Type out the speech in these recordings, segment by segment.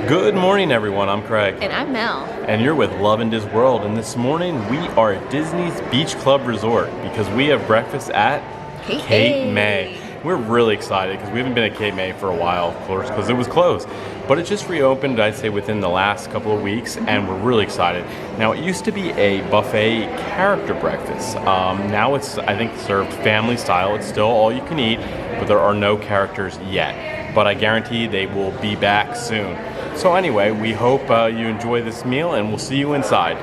Good morning, everyone. I'm Craig. And I'm Mel. And you're with Lovindisworld. And this morning we are at Disney's Beach Club Resort because we have breakfast at Cape May. We're really excited because we haven't been at Cape May for a while, of course, because it was closed. But it just reopened, I'd say, within the last couple of weeks, and we're really excited. Now, it used to be a buffet character breakfast. Now it's, I think, served family style. It's still all you can eat, but there are no characters yet. But I guarantee they will be back soon. So anyway, we hope you enjoy this meal, and we'll see you inside.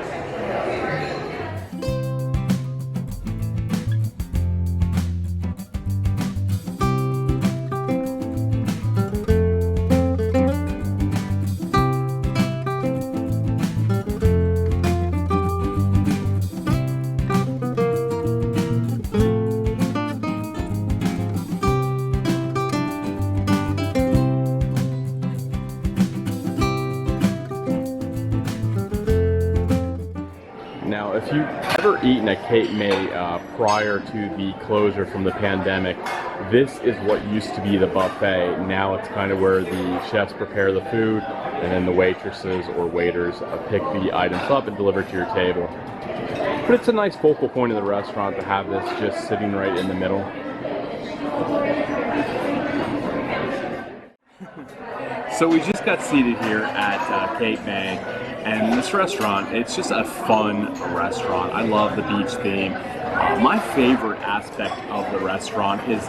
Now, if you've ever eaten at Cape May prior to the closure from the pandemic, this is what used to be the buffet. Now it's kind of where the chefs prepare the food, and then the waitresses or waiters pick the items up and deliver to your table. But it's a nice focal point of the restaurant to have this just sitting right in the middle. So we just got seated here at Cape May, and this restaurant, it's just a fun restaurant. I love the beach theme. My favorite aspect of the restaurant is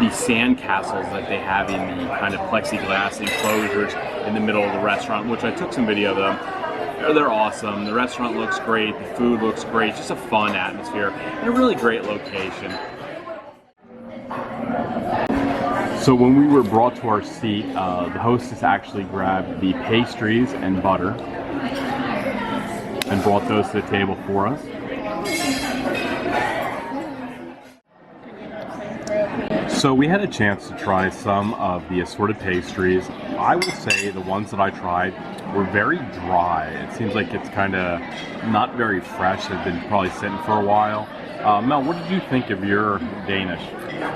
the sand castles that they have in the kind of plexiglass enclosures in the middle of the restaurant, which I took some video of them. They're awesome. The restaurant looks great. The food looks great. Just a fun atmosphere and a really great location. So when we were brought to our seat, the hostess actually grabbed the pastries and butter and brought those to the table for us. So we had a chance to try some of the assorted pastries. I would say the ones that I tried were very dry. It seems like it's kind of not very fresh. They've been probably sitting for a while. Mel, what did you think of your Danish?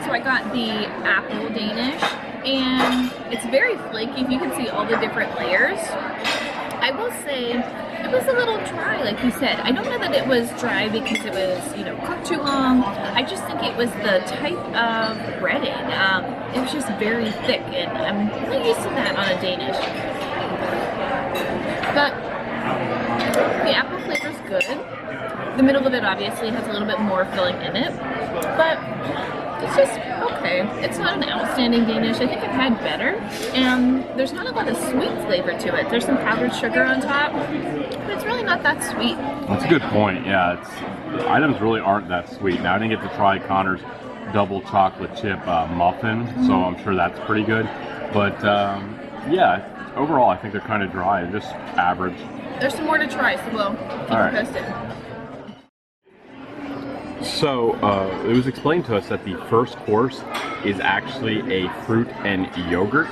So I got the apple Danish, and it's very flaky. You can see all the different layers. I will say it was a little dry, like you said. I don't know that it was dry because it was, cooked too long. I just think it was the type of breading. It was just very thick, and I'm really used to that on a Danish. But the apple flavor's good. The middle of it obviously has a little bit more filling in it, but it's just okay. It's not an outstanding Danish. I think I've had better, and there's not a lot of sweet flavor to it. There's some powdered sugar on top, but it's really not that sweet. That's a good point. Yeah, the items really aren't that sweet. Now, I didn't get to try Connor's double chocolate chip muffin, so I'm sure that's pretty good. But yeah, overall, I think they're kind of dry and just average. There's some more to try, so we'll keep you posted. So, it was explained to us that the first course is actually a fruit and yogurt.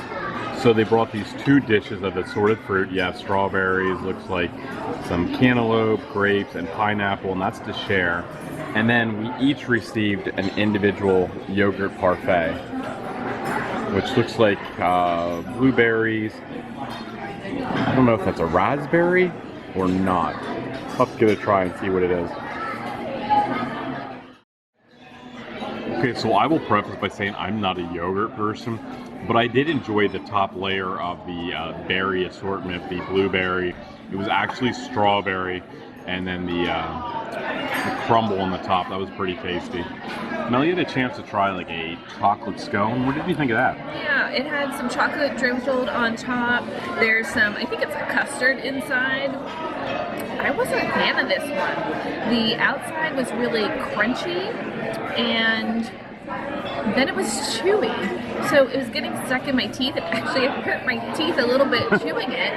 So they brought these two dishes of assorted fruit. You have strawberries, looks like some cantaloupe, grapes, and pineapple, and that's to share. And then we each received an individual yogurt parfait, which looks like blueberries. I don't know if that's a raspberry or not. I'll have to give it a try and see what it is. Okay, so I will preface by saying I'm not a yogurt person, but I did enjoy the top layer of the berry assortment, the blueberry. It was actually strawberry, and then the crumble on the top. That was pretty tasty. Mel, you had a chance to try like a chocolate scone. What did you think of that? Yeah, it had some chocolate drizzled on top. There's some, I think it's a custard inside. I wasn't a fan of this one. The outside was really crunchy, and then it was chewy. So it was getting stuck in my teeth. It actually hurt my teeth a little bit chewing it.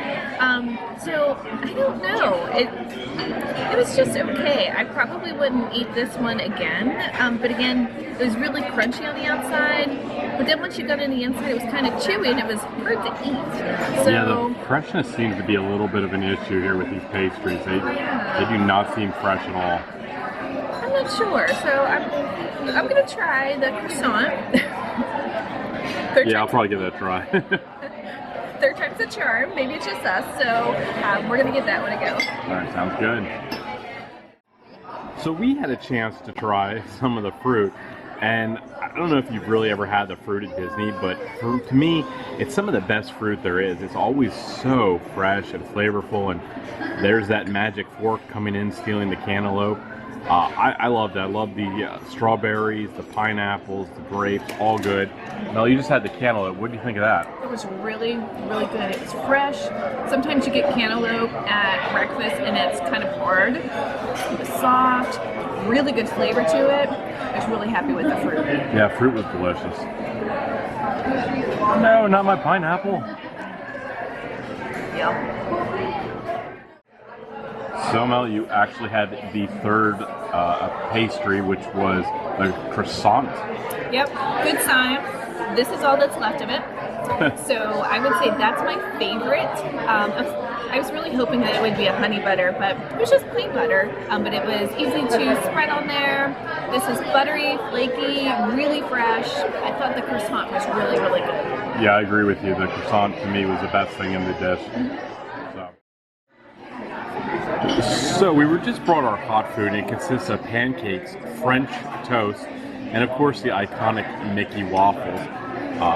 So I don't know. It was just okay. I probably wouldn't eat this one again. But again, it was really crunchy on the outside. But then once you got in the inside, it was kind of chewy and it was hard to eat. So, yeah, the freshness seems to be a little bit of an issue here with these pastries. They do not seem fresh at all. I'm not sure. So I'm gonna try the croissant. Yeah, I'll probably give that a try. third time's a charm. Maybe it's just us, so we're gonna give that one a go. All right, sounds good. So we had a chance to try some of the fruit, and I don't know if you've really ever had the fruit at Disney, but to me, it's some of the best fruit there is. It's always so fresh and flavorful, and there's that magic fork coming in, stealing the cantaloupe. I loved it. I love the strawberries, the pineapples, the grapes, all good. Mel, you just had the cantaloupe. What do you think of that? It was really, really good. It was fresh. Sometimes you get cantaloupe at breakfast and it's kind of hard. It was soft, really good flavor to it. I was really happy with the fruit. Yeah, fruit was delicious. No, not my pineapple. Yep. So Mel, you actually had the third pastry, which was the croissant. Yep, good sign. This is all that's left of it. So I would say that's my favorite. I was really hoping that it would be a honey butter, but it was just plain butter. But it was easy to spread on there. This is buttery, flaky, really fresh. I thought the croissant was really, really good. Yeah, I agree with you. The croissant to me was the best thing in the dish. So we were just brought our hot food, and it consists of pancakes, French toast, and of course the iconic Mickey Waffles.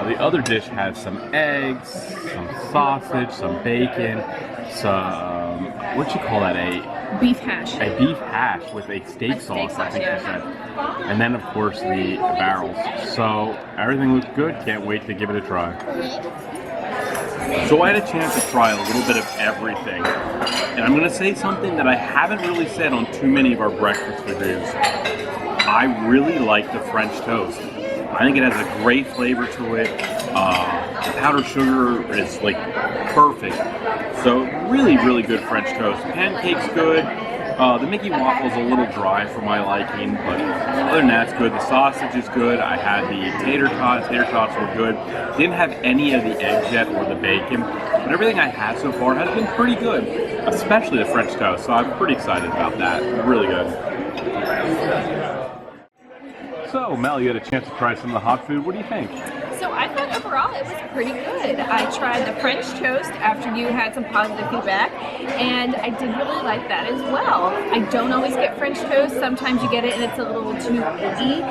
The other dish has some eggs, some sausage, some bacon, some, what you call that, a beef hash. A beef hash with a steak sauce, I think you said. And then of course the barrels. So everything looks good, can't wait to give it a try. So I had a chance to try a little bit of everything. And I'm going to say something that I haven't really said on too many of our breakfast reviews. I really like the French toast. I think it has a great flavor to it. The powdered sugar is like perfect. So really, really good French toast. Pancakes good. The Mickey Waffle's a little dry for my liking, but other than that, it's good. The sausage is good. I had the tater tots. Tater tots were good. Didn't have any of the eggs yet or the bacon, but everything I had so far has been pretty good, especially the French toast. So I'm pretty excited about that. Really good. So, Mel, you had a chance to try some of the hot food. What do you think? So I thought overall it was pretty good. I tried the French toast after you had some positive feedback, and I did really like that as well. I don't always get French toast. Sometimes you get it and it's a little too eggy,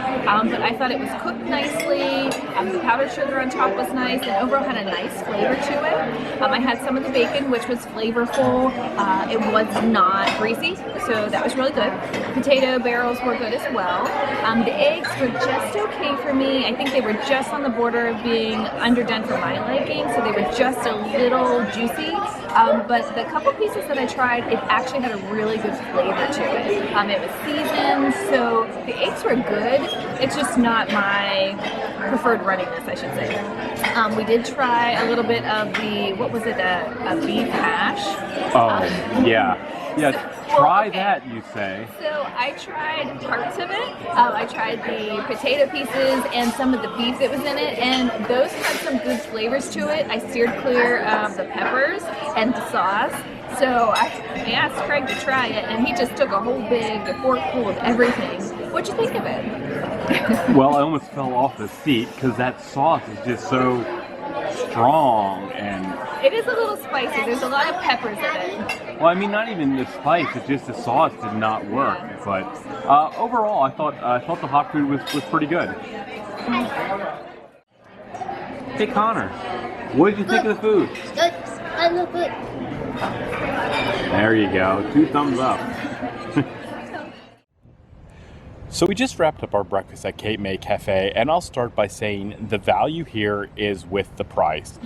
but I thought it was cooked nicely. The powdered sugar on top was nice, and overall had a nice flavor to it. I had some of the bacon, which was flavorful. It was not greasy, so that was really good. Potato barrels were good as well. The eggs were just okay for me. I think they were just on the border of being underdone for my liking, so they were just a little juicy. But the couple pieces that I tried, it actually had a really good flavor to it. It was seasoned, so the eggs were good. It's just not my preferred runniness, I should say. We did try a little bit of the, what was it, a beef hash? Oh, yeah. Yeah, try that, you say. So I tried parts of it. I tried the potato pieces and some of the beef that was in it, and those had some good flavors to it. I steered clear of the peppers and the sauce. So I asked Craig to try it, and he just took a whole big forkful of everything. What'd you think of it? Well, I almost fell off the seat because that sauce is just so strong, and it is a little spicy. There's a lot of peppers in it. Well, I mean, not even the spice; it's just the sauce did not work. But overall, I thought the hot food was pretty good. Hey, Connor, what did you think of the food? Good. I love it. There you go. 2 thumbs up. So we just wrapped up our breakfast at Cape May Café, and I'll start by saying the value here is with the price.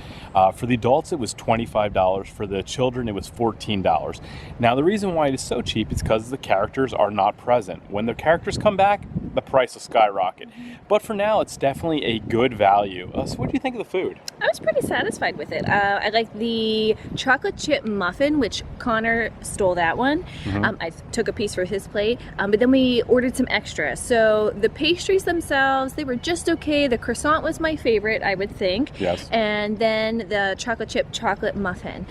For the adults, it was $25. For the children, it was $14. Now, the reason why it is so cheap is because the characters are not present. When the characters come back, the price will skyrocket. But for now, it's definitely a good value. So what do you think of the food? I was pretty satisfied with it. I like the chocolate chip muffin, which Connor stole that one. I took a piece for his plate, but then we ordered some extra extra. So the pastries themselves, they were just okay. The croissant was my favorite, I would think. Yes. And then the chocolate chip chocolate muffin.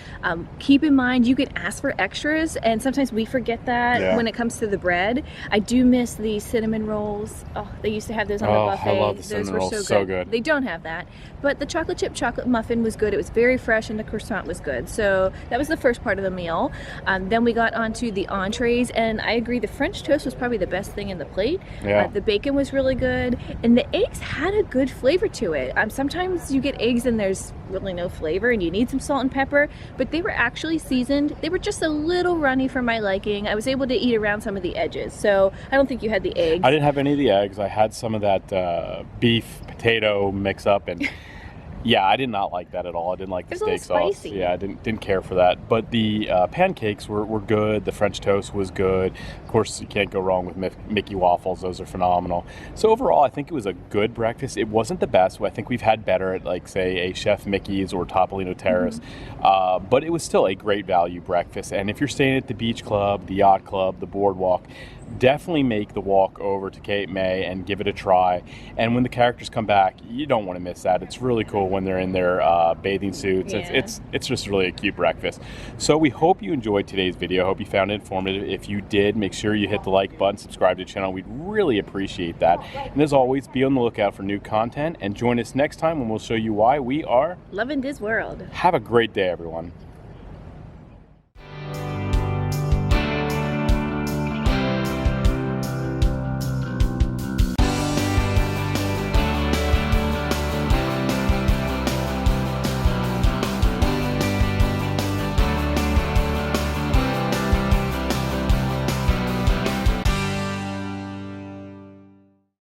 Keep in mind, you can ask for extras, and sometimes we forget that when it comes to the bread. I do miss the cinnamon rolls. Oh, they used to have those on the buffet. I love the cinnamon rolls. So good. They don't have that. But the chocolate chip chocolate muffin was good. It was very fresh, and the croissant was good. So that was the first part of the meal. Then we got onto the entrees, and I agree, the French toast was probably the best thing in the plate. The bacon was really good, and the eggs had a good flavor to it. Sometimes you get eggs and there's really no flavor, and you need some salt and pepper, but they were actually seasoned. They were just a little runny for my liking. I was able to eat around some of the edges, so I don't think you had the eggs. I didn't have any of the eggs. I had some of that beef potato mix up, and yeah, I did not like that at all. I didn't like the steak sauce. Spicy. Yeah, I didn't care for that. But the pancakes were good. The French toast was good. Of course, you can't go wrong with Minnie Waffles. Those are phenomenal. So overall, I think it was a good breakfast. It wasn't the best. I think we've had better at, like, say, a Chef Mickey's or Topolino Terrace. But it was still a great value breakfast. And if you're staying at the Beach Club, the Yacht Club, the Boardwalk, definitely make the walk over to Cape May and give it a try. And when the characters come back, you don't want to miss that. It's really cool when they're in their bathing suits. It's just really a cute breakfast. So we hope you enjoyed today's video. Hope you found it informative. If you did, make sure you hit the like button, subscribe to the channel. We'd really appreciate that. And as always, be on the lookout for new content, and join us next time when we'll show you why we are Lovindisworld. Have a great day, everyone.